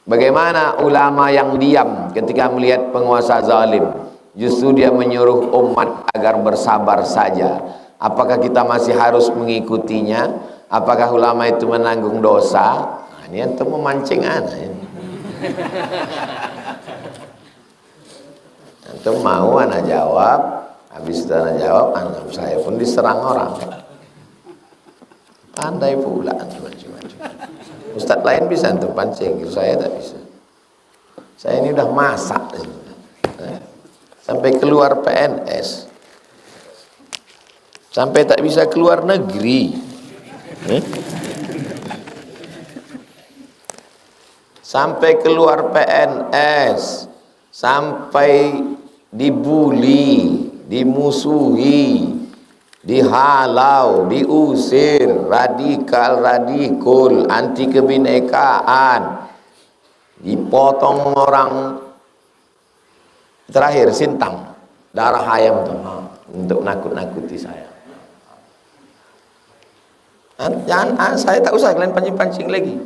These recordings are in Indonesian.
Bagaimana ulama yang diam ketika melihat penguasa zalim? Justru dia menyuruh umat agar bersabar saja. Apakah kita masih harus mengikutinya? Apakah ulama itu menanggung dosa? Nah, ini untuk memancing anak ya. Antum mau anak jawab, habis itu anak jawab, anak saya pun diserang orang. Pandai pula antum macam-macam. Ustadz lain bisa antum pancing, saya tak bisa. Saya ini udah masak sampai keluar PNS, sampai tak bisa keluar negeri, sampai keluar PNS, sampai dibuli, dimusuhi, dihalau, diusir, radikal, anti kebinekaan, dipotong orang. Terakhir Sintang, darah ayam tuh, untuk nakut-nakuti saya. Jangan, saya tak usah kalian pancing-pancing lagi.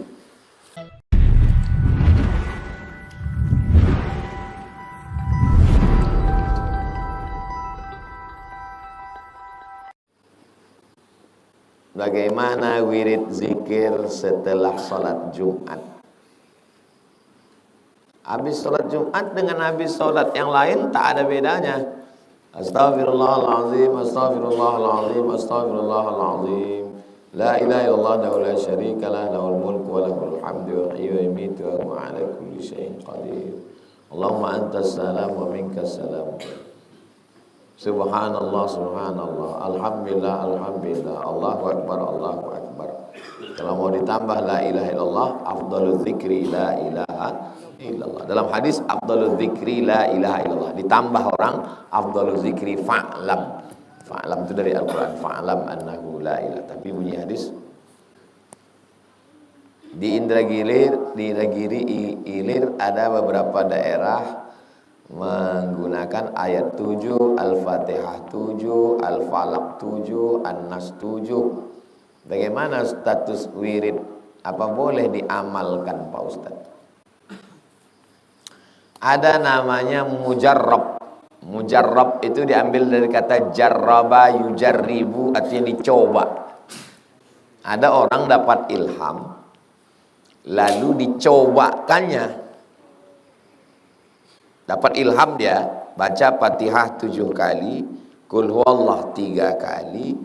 Bagaimana wirid zikir setelah sholat Jumat? Habis sholat Jumat dengan habis sholat yang lain tak ada bedanya. Astaghfirullahaladzim, astaghfirullahaladzim, astaghfirullahaladzim. La ilaha illallah wa la syarika lah, lahul mulku wa lahul hamdu wa yuhyi wa yumiitu wa huwa ala kulli syai'in qadir. Allahumma antas salam wa minkas salam. Subhanallah, subhanallah, alhamdulillah, alhamdulillah, Allahu akbar, Allahu akbar. Kalau mau ditambah la ilaha illallah, afdalul zikri la ilaha illallah. Dalam hadis afdalul zikri la ilaha illallah, ditambah orang afdalul zikri fa'lam. Fa'lam itu dari Al-Quran, fa'lam annahu la ilaha. Tapi bunyi hadis di Indragiri Ilir ada beberapa daerah menggunakan ayat 7, Al-Fatihah 7, Al-Falaq 7, An-Nas 7. Bagaimana status wirid? Apa boleh diamalkan Pak Ustaz? Ada namanya mujarrab. Mujarrab itu diambil dari kata jarraba yujarribu, artinya dicoba. Ada orang dapat ilham lalu dicobakannya. Dapat ilham dia, baca Fatihah 7 kali, Qul huwallah 3 kali,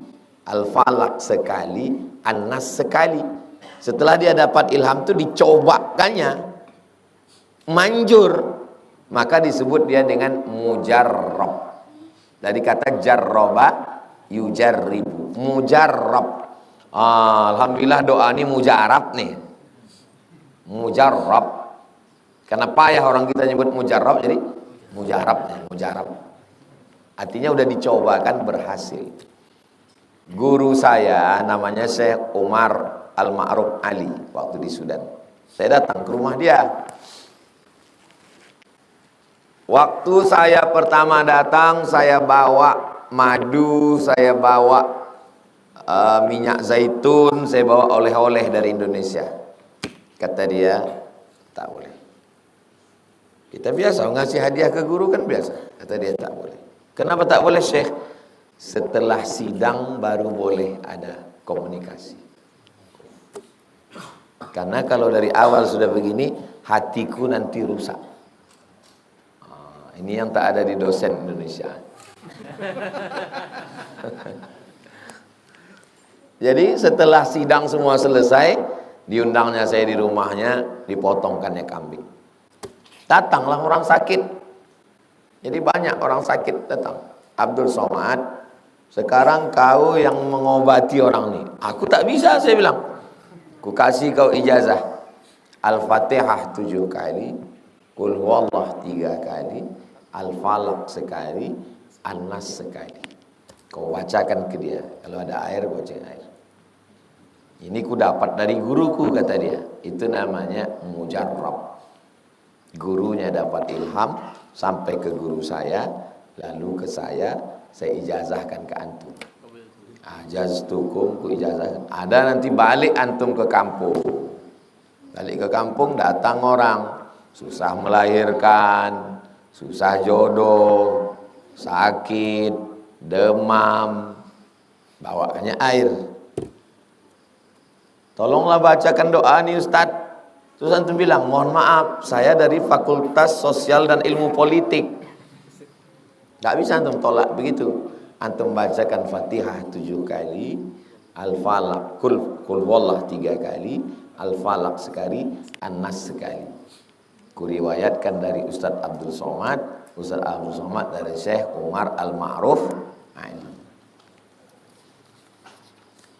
Al-Falaq sekali, An-Nas sekali. Setelah dia dapat ilham itu dicobakannya, manjur, maka disebut dia dengan mujarrab. Dari kata jarraba yujarribu, mujarrab. Alhamdulillah doa ini mujarab nih. Mujarrab. Karena payah orang kita nyebut mujarrab, jadi mujarab, mujarab. Artinya udah dicobakan berhasil. Guru saya namanya Syekh Umar Al-Ma'ruf Ali waktu di Sudan. Saya datang ke rumah dia. Waktu saya pertama datang, saya bawa madu, saya bawa minyak zaitun, saya bawa oleh-oleh dari Indonesia. Kata dia, tak boleh. Kita biasa ngasih hadiah ke guru kan biasa. Kata dia tak boleh. Kenapa tak boleh Syekh? Setelah sidang baru boleh ada komunikasi. Karena kalau dari awal sudah begini, hatiku nanti rusak. Ini yang tak ada di dosen Indonesia. Jadi setelah sidang semua selesai, diundangnya saya di rumahnya, dipotongkannya kambing. Datanglah orang sakit. Jadi banyak orang sakit datang. Abdul Somad, sekarang kau yang mengobati orang ini. Aku tak bisa, saya bilang. Ku kasih kau ijazah. Al-Fatihah 7 kali, Qul huwallah 3 kali, Al-Falaq sekali, An-Nas sekali. Kau bacakan ke dia. Kalau ada air, bacakan air. Ini ku dapat dari guruku, kata dia. Itu namanya mujarrab. Gurunya dapat ilham sampai ke guru saya, lalu ke saya ijazahkan ke antum. Ajaztukum, ku ijazahkan. Ada nanti balik antum ke kampung. Balik ke kampung datang orang, susah melahirkan, susah jodoh, sakit, demam, bawakannya air. Tolonglah bacakan doa nih Ustadz. Terus antum bilang, mohon maaf, saya dari Fakultas Sosial dan Ilmu Politik. Gak bisa antum tolak begitu. Antum bacakan Fatihah 7 kali, Al-Falaq, Kul Wallah 3 kali, Al-Falaq sekali, An-Nas sekali. Kuriwayatkan dari Ustadz Abdul Somad, Ustadz Abdul Somad dari Syekh Umar Al-Ma'ruf.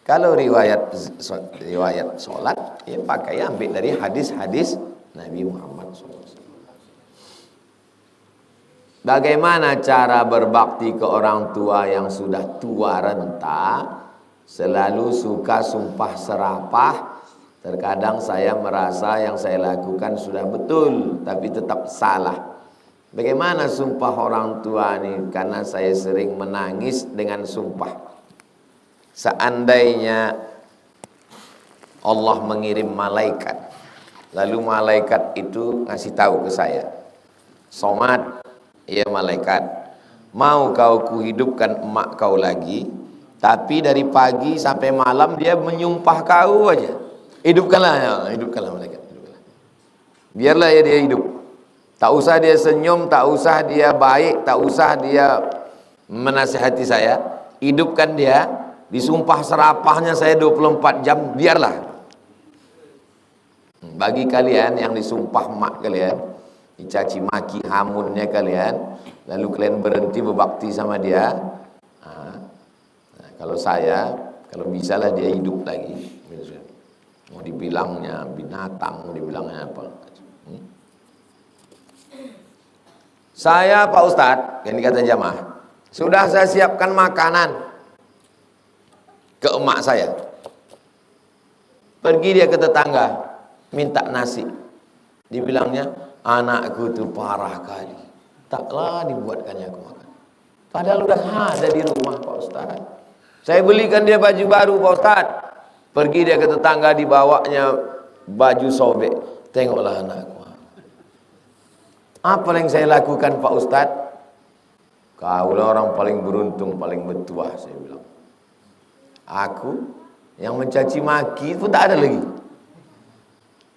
Kalau riwayat sholat, ya pakai ambil dari hadis-hadis Nabi Muhammad SAW. Bagaimana cara berbakti ke orang tua yang sudah tua renta? Selalu suka sumpah serapah. Terkadang saya merasa yang saya lakukan sudah betul, tapi tetap salah. Bagaimana sumpah orang tua ini? Karena saya sering menangis dengan sumpah. Seandainya Allah mengirim malaikat, lalu malaikat itu ngasih tahu ke saya, Somad, ya malaikat, mau kau kuhidupkan emak kau lagi, tapi dari pagi sampai malam dia menyumpah kau aja. Hidupkanlah malaikat, hidupkanlah. Biarlah ya dia hidup. Tak usah dia senyum, tak usah dia baik, tak usah dia menasihati saya. Hidupkan dia. Disumpah serapahnya saya 24 jam, biarlah. Bagi kalian yang disumpah mak kalian, dicaci maki hamunnya kalian, lalu kalian berhenti berbakti sama dia. Kalau saya, kalau bisalah dia hidup lagi. Mau dibilangnya binatang, mau dibilangnya apa. Saya Pak Ustadz, yang dikata jamaah, sudah saya siapkan makanan ke emak saya. Pergi dia ke tetangga, minta nasi. Dibilangnya, anakku tuh parah kali, taklah dibuatkannya aku makan. Padahal udah ada di rumah Pak Ustadz. Saya belikan dia baju baru Pak Ustadz. Pergi dia ke tetangga, dibawanya baju sobek. Tengoklah anakku. Apa yang saya lakukan Pak Ustadz? Kaulah orang paling beruntung, paling bertuah, saya bilang. Aku yang mencaci maki pun tak ada lagi.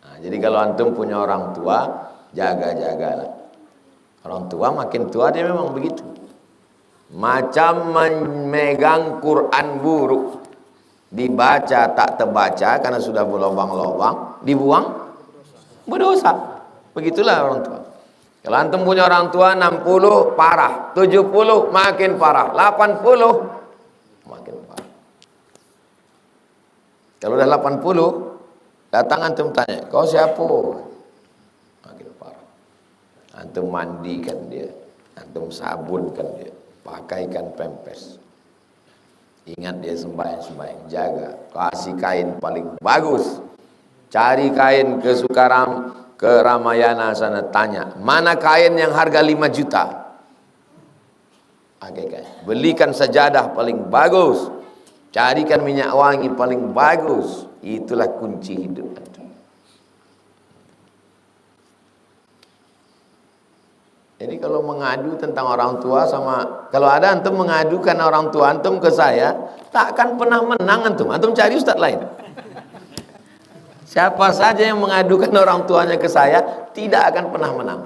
Nah, jadi kalau antum punya orang tua, jaga-jagalah. Orang tua makin tua dia memang begitu. Macam memegang Quran buruk, dibaca tak terbaca karena sudah berlobang-lobang, dibuang berdosa. Begitulah orang tua. Kalau antum punya orang tua 60 parah, 70 makin parah, 80 makin parah. Kalau udah 80, datang antum tanya, kau siapa? Makin parah. Antum mandikan dia, antum sabunkan dia, pakaikan pempes. Ingat dia sembahyang, jaga. Kasih kain paling bagus. Cari kain ke Ramayana sana, tanya, mana kain yang harga 5 juta? Pakai kain. Belikan sajadah paling bagus. Carikan minyak wangi paling bagus. Itulah kunci hidup. Jadi kalau mengadu tentang orang tua sama, kalau ada antum mengadukan orang tua antum ke saya, tak akan pernah menang antum. Antum cari ustaz lain. Siapa saja yang mengadukan orang tuanya ke saya, tidak akan pernah menang.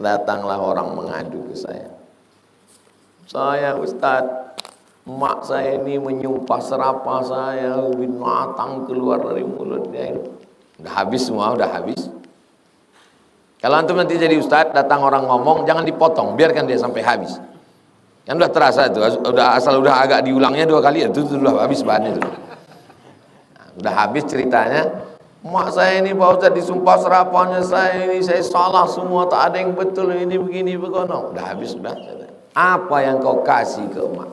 Datanglah orang mengadu ke saya. Saya Ustadz, mak saya ini menyumpah serapah saya, binatang keluar dari mulutnya. Udah habis semua, udah habis. Kalau antum nanti jadi Ustadz, datang orang ngomong, jangan dipotong, biarkan dia sampai habis. Kan udah terasa itu, asal udah agak diulangnya 2 kali, itu udah habis bahannya itu. Nah, udah habis ceritanya. Mak saya ini Pak Ustadz disumpah serapahnya saya ini, saya salah semua, tak ada yang betul, ini begini begono. Udah habis, udah. Apa yang kau kasih ke emak?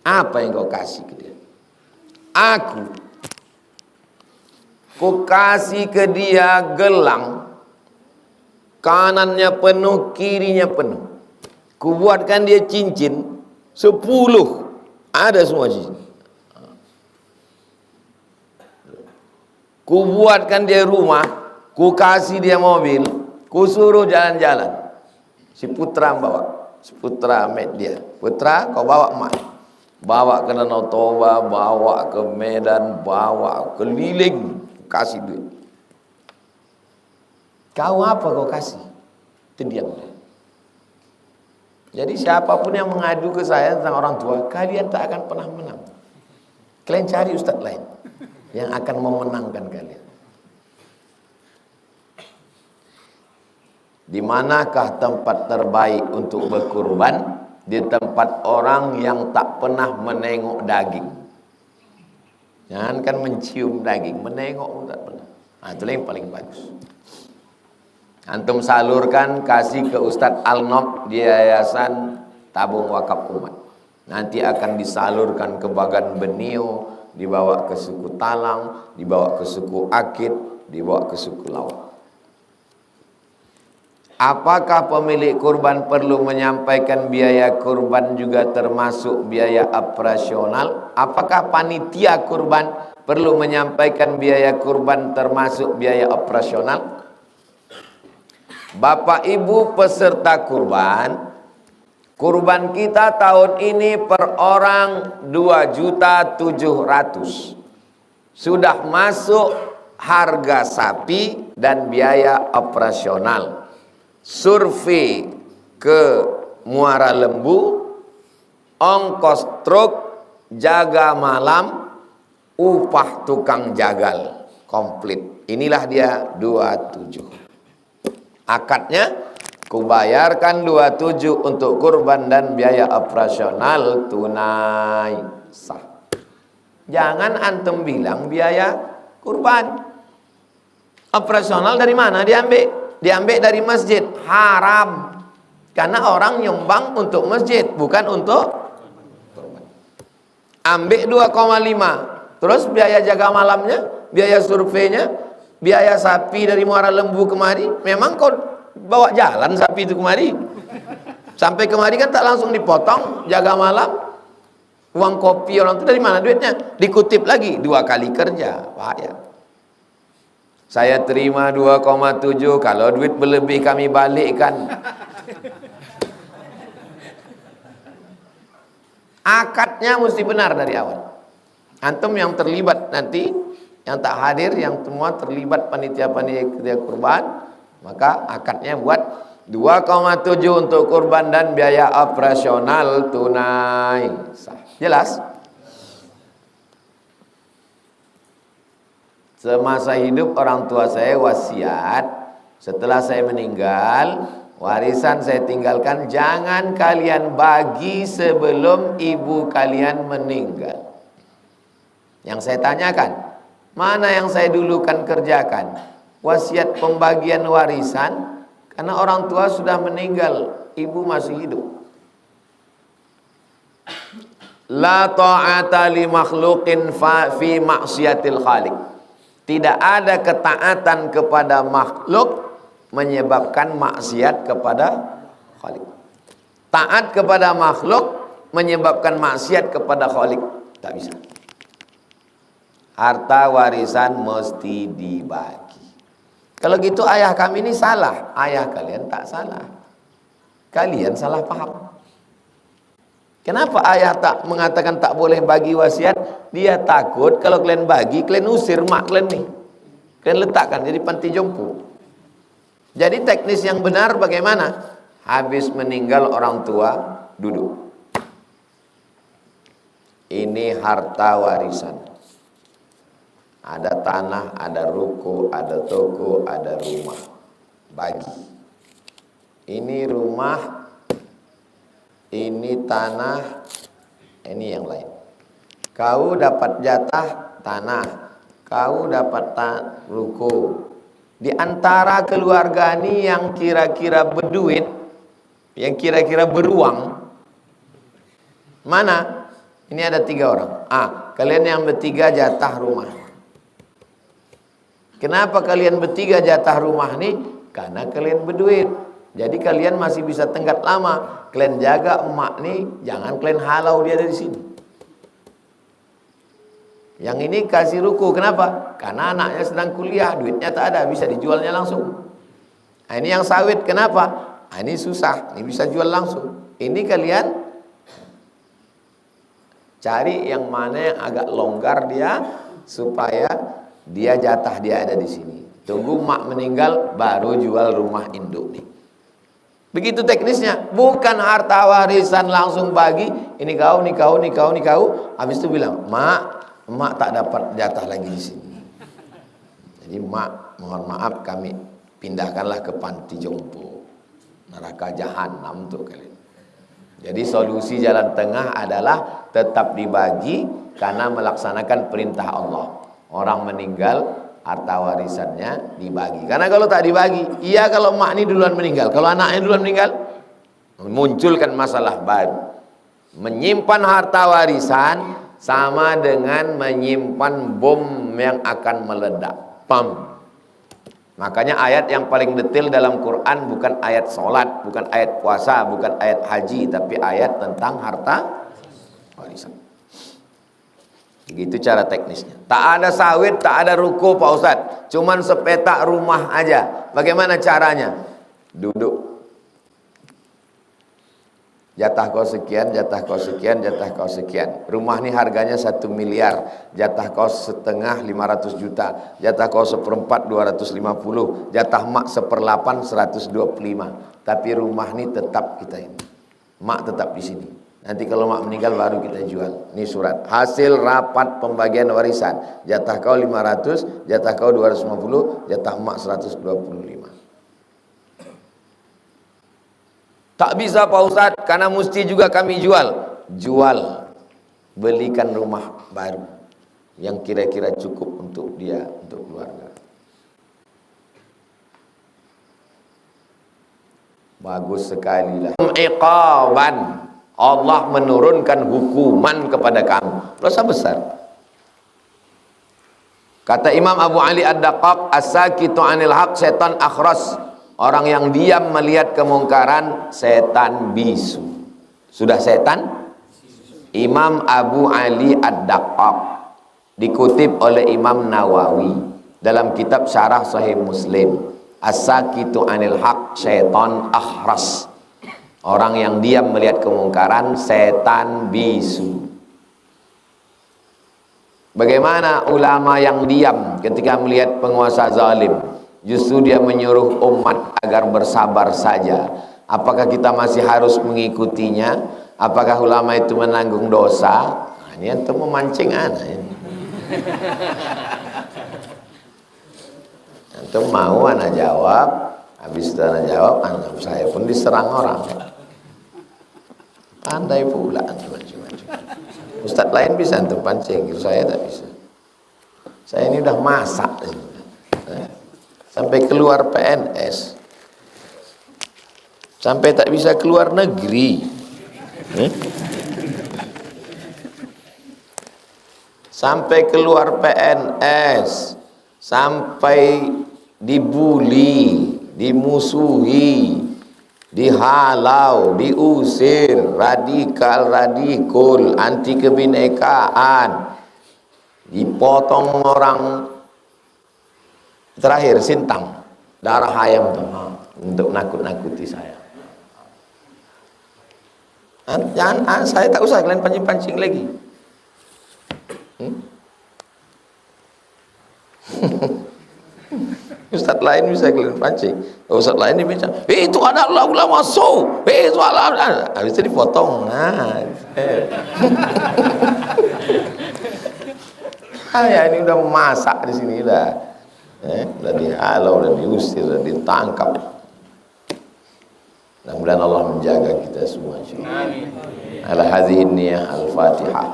Apa yang kau kasih ke dia? Aku kasih ke dia gelang, kanannya penuh, kirinya penuh. Ku buatkan dia cincin 10, ada semua cincin. ku buatkan dia rumah, ku kasih dia mobil, ku suruh jalan-jalan. Si putra bawa, si putra met dia. Putra, kau bawa emak. Bawa ke Danau Toba, bawa ke Medan, bawa keliling, kasih duit. Kau apa kau kasih? Itu diam. Jadi siapapun yang mengadu ke saya tentang orang tua, kalian tak akan pernah menang. Kalian cari ustaz lain yang akan memenangkan kalian. Di manakah tempat terbaik untuk berkurban? Di tempat orang yang tak pernah menengok daging. Jangan kan mencium daging, menengok pun tak pernah. Nah, itu yang paling bagus. Antum salurkan, kasih ke Ustadz Al-Nob di Yayasan Tabung Wakaf Umat. Nanti akan disalurkan ke Bagan Benio, dibawa ke suku Talang, dibawa ke suku Akit, dibawa ke suku Lawak. Apakah pemilik kurban perlu menyampaikan biaya kurban juga termasuk biaya operasional? Apakah panitia kurban perlu menyampaikan biaya kurban termasuk biaya operasional? Bapak Ibu peserta kurban, kurban kita tahun ini per orang 2.700.000. Sudah masuk harga sapi dan biaya operasional. Survei ke Muara Lembu, ongkos truk, jaga malam, upah tukang jagal, komplit. Inilah dia 27. Akadnya, kubayarkan 27 untuk kurban dan biaya operasional tunai sah. Jangan antum bilang biaya kurban. Operasional dari mana diambil? Diambil dari masjid, haram. Karena orang nyumbang untuk masjid, bukan untuk kurban. Ambil 2,5. Terus biaya jaga malamnya, biaya surveinya, biaya sapi dari Muara Lembu kemari. Memang kau bawa jalan sapi itu kemari? Sampai kemari kan tak langsung dipotong, jaga malam. Uang kopi orang itu dari mana duitnya? Dikutip lagi, 2 kali kerja. Bahaya. Saya terima 2,7, kalau duit berlebih kami balikkan. Akadnya mesti benar dari awal. Antum yang terlibat nanti, yang tak hadir, yang semua terlibat panitia-panitia kurban, maka akadnya buat 2,7 untuk kurban dan biaya operasional tunai sah. Jelas? Semasa hidup orang tua saya wasiat, setelah saya meninggal, warisan saya tinggalkan jangan kalian bagi sebelum ibu kalian meninggal. Yang saya tanyakan, mana yang saya dulukan kerjakan? Wasiat pembagian warisan, karena orang tua sudah meninggal, ibu masih hidup. La ta'ata li makhluqin fi maksiatil khaliq. Tidak ada ketaatan kepada makhluk menyebabkan maksiat kepada Khalik. Taat kepada makhluk menyebabkan maksiat kepada Khalik. Tak bisa. Harta warisan mesti dibagi. Kalau gitu ayah kami ini salah. Ayah kalian tak salah. Kalian salah paham. Kenapa ayah tak mengatakan tak boleh bagi wasiat? Dia takut kalau kalian bagi, kalian usir mak kalian nih. Kalian letakkan jadi panti jompo. Jadi teknis yang benar bagaimana? Habis meninggal orang tua, duduk. Ini harta warisan. Ada tanah, ada ruko, ada toko, ada rumah. Bagi. Ini rumah, ini tanah, ini yang lain. Kau dapat jatah tanah, kau dapat ruko. Di antara keluarga ini yang kira-kira berduit, yang kira-kira beruang, mana? Ini ada 3 orang. Kalian yang bertiga jatah rumah. Kenapa kalian bertiga jatah rumah nih? Karena kalian berduit. Jadi kalian masih bisa tenggat lama. Kalian jaga emak nih, jangan kalian halau dia dari sini. Yang ini kasih ruko, kenapa? Karena anaknya sedang kuliah, duitnya tak ada, bisa dijualnya langsung. Nah, ini yang sawit, kenapa? Nah, ini susah, ini bisa jual langsung. Ini kalian cari yang mana yang agak longgar dia, supaya dia jatah dia ada di sini. Tunggu mak meninggal, baru jual rumah induk nih. Begitu teknisnya, bukan harta warisan langsung bagi, ini kau, ini kau, ini kau, ini kau. Habis itu bilang, mak tak dapat jatah lagi di sini. Jadi mak, mohon maaf kami pindahkanlah ke panti jompo, neraka jahanam tuh kalian. Jadi solusi jalan tengah adalah tetap dibagi karena melaksanakan perintah Allah. Orang meninggal, harta warisannya dibagi. Karena kalau tak dibagi, iya kalau mak ini duluan meninggal, kalau anaknya duluan meninggal, munculkan masalah baru. Menyimpan harta warisan sama dengan menyimpan bom yang akan meledak. Pam. Makanya ayat yang paling detail dalam Quran bukan ayat sholat, bukan ayat puasa, bukan ayat haji, tapi ayat tentang harta warisan. Begitu cara teknisnya. Tak ada sawit, tak ada ruko Pak Ustadz, cuman sepetak rumah aja. Bagaimana caranya? Duduk. Jatah kau sekian, jatah kau sekian, jatah kau sekian. Rumah ini harganya 1 miliar, jatah kau setengah 500 juta, jatah kau seperempat 250, jatah mak seperlapan 125. Tapi rumah ini tetap kita ini. Mak tetap di sini. Nanti kalau mak meninggal baru kita jual. Ini surat hasil rapat pembagian warisan. Jatah kau 500, jatah kau 250, jatah mak 125. Tak bisa Pak Ustadz, karena mesti juga kami jual. Jual, belikan rumah baru yang kira-kira cukup untuk dia, untuk keluarga. Bagus sekali lah. Iqaban, Allah menurunkan hukuman kepada kamu. Dosa besar. Kata Imam Abu Ali Ad-Daqqaq, as-sakitu 'anil haq setan akhras. Orang yang diam melihat kemungkaran, setan bisu. Sudah setan? Imam Abu Ali Ad-Daqqaq, dikutip oleh Imam Nawawi dalam kitab Syarah Sahih Muslim. As-sakitu 'anil haq setan akhras. Orang yang diam melihat kemungkaran, setan bisu. Bagaimana ulama yang diam ketika melihat penguasa zalim? Justru dia menyuruh umat agar bersabar saja. Apakah kita masih harus mengikutinya? Apakah ulama itu menanggung dosa? Nah, ini yang memancing anak ini. Antum mau anak jawab, habis itu anak jawab, anak saya pun diserang orang. Pandai pula antum. Ustadz lain bisa antum pancing, saya tak bisa. Saya ini udah masak. Sampai keluar PNS, sampai tak bisa keluar negeri, sampai keluar PNS, sampai dibuli, dimusuhi, dihalau, diusir, radikal, anti kebinekaan, dipotong orang. Terakhir Sintang, darah ayam tuh, untuk nakut-nakuti saya. Jangan, saya tak usah kalian pancing-pancing lagi. Ustadz lain bisa kalian pancing. Ustadz lain dia bicara, itu adalah ulama so, itu adalah, habis itu dipotong. Nah, ya ini udah masak di sini dah. Udah dihalau, udah diusir, udah ditangkap. Mudah-mudahan Allah menjaga kita semua. Amin. Ala hadhihi niyyah al-Fatihah.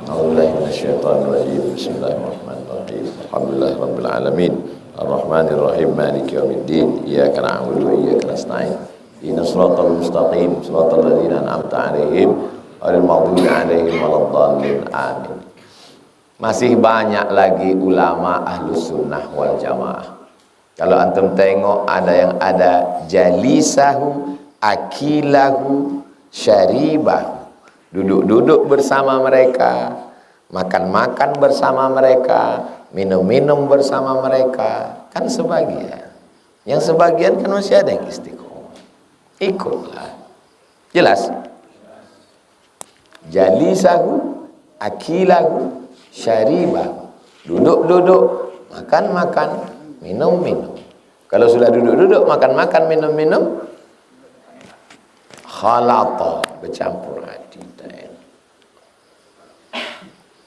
A'udzubillahi minasyaitonir rajim. Bismillahirrahmanirrahim. Alhamdulillahirabbil alamin. Arrahmanir rahim. Maliki yaumiddin. Iyyaka na'budu wa iyyaka nasta'in. Ihdinas siratal mustaqim. Siratal ladzina an'amta 'alaihim ghairil maghdubi 'alaihim waladdallin. Amin. Masih banyak lagi ulama ahlus sunnah wal jamaah. Kalau antum tengok ada yang ada jalisahu, akilahu, syaribahu. Duduk-duduk bersama mereka, makan-makan bersama mereka, minum-minum bersama mereka, kan sebagian. Yang sebagian kan masih ada yang istiqomah. Ikutlah. Jelas? Jalisahu, akilahu, syaribahu. Duduk-duduk, makan-makan, minum-minum. Kalau sudah duduk-duduk, makan-makan, minum-minum, khalata, bercampur hati.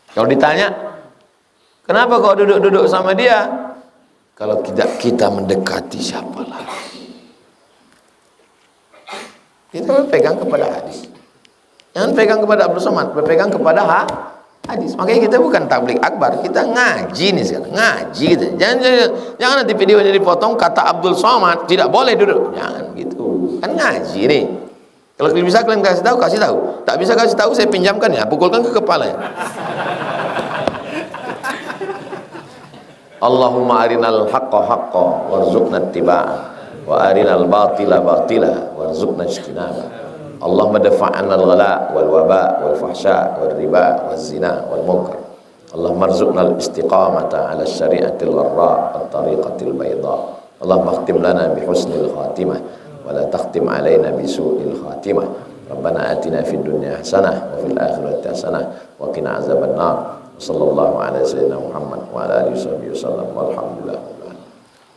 Kalau ditanya, kenapa kau duduk-duduk sama dia? Kalau tidak kita mendekati siapa lagi? Kita berpegang kepada hadis. Jangan pegang kepada Abdul Somad, berpegang kepada hadis. Makanya kita bukan tabligh akbar, kita ngaji nih sekarang, ngaji kita. Jangan nanti videonya dipotong kata Abdul Somad tidak boleh duduk. Jangan gitu. Kan ngaji nih. Kalau bisa kalian kasih tahu, kasih tahu. Tak bisa kasih tahu, saya pinjamkan ya, pukulkan ke kepalanya. Allahumma arinal haqqa haqqa warzuqna ittiba'ah wa arinal batila batila warzuqna ijtinabah. Allahumma dafa'na al-ghala wal waba wal fahsya wal riba wal zina wal munkar. Allahumma arzuqna al-istiqamata ala syari'atil gharra at-tariqatil bayda. Allahumma khtim lana bi husnil khatimah wa la takhtim alaina bi su'il khatimah. Rabbana atina fid dunya hasanah wa fil akhirati hasanah wa qina azaban nar. Sallallahu alaihi sayyidina Muhammad wa ala alihi wasallam walhamdulillah.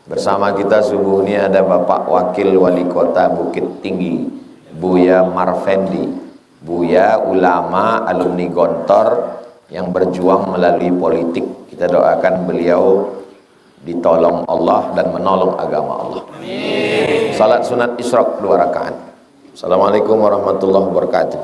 Bersama kita subuh ini ada Bapak Wakil Wali Kota Bukit Tinggi, Buya Marfendi. Buya ulama alumni Gontor yang berjuang melalui politik. Kita doakan beliau ditolong Allah dan menolong agama Allah. Amin. Salat sunat Isyraq 2 rakaat. Assalamualaikum warahmatullahi wabarakatuh.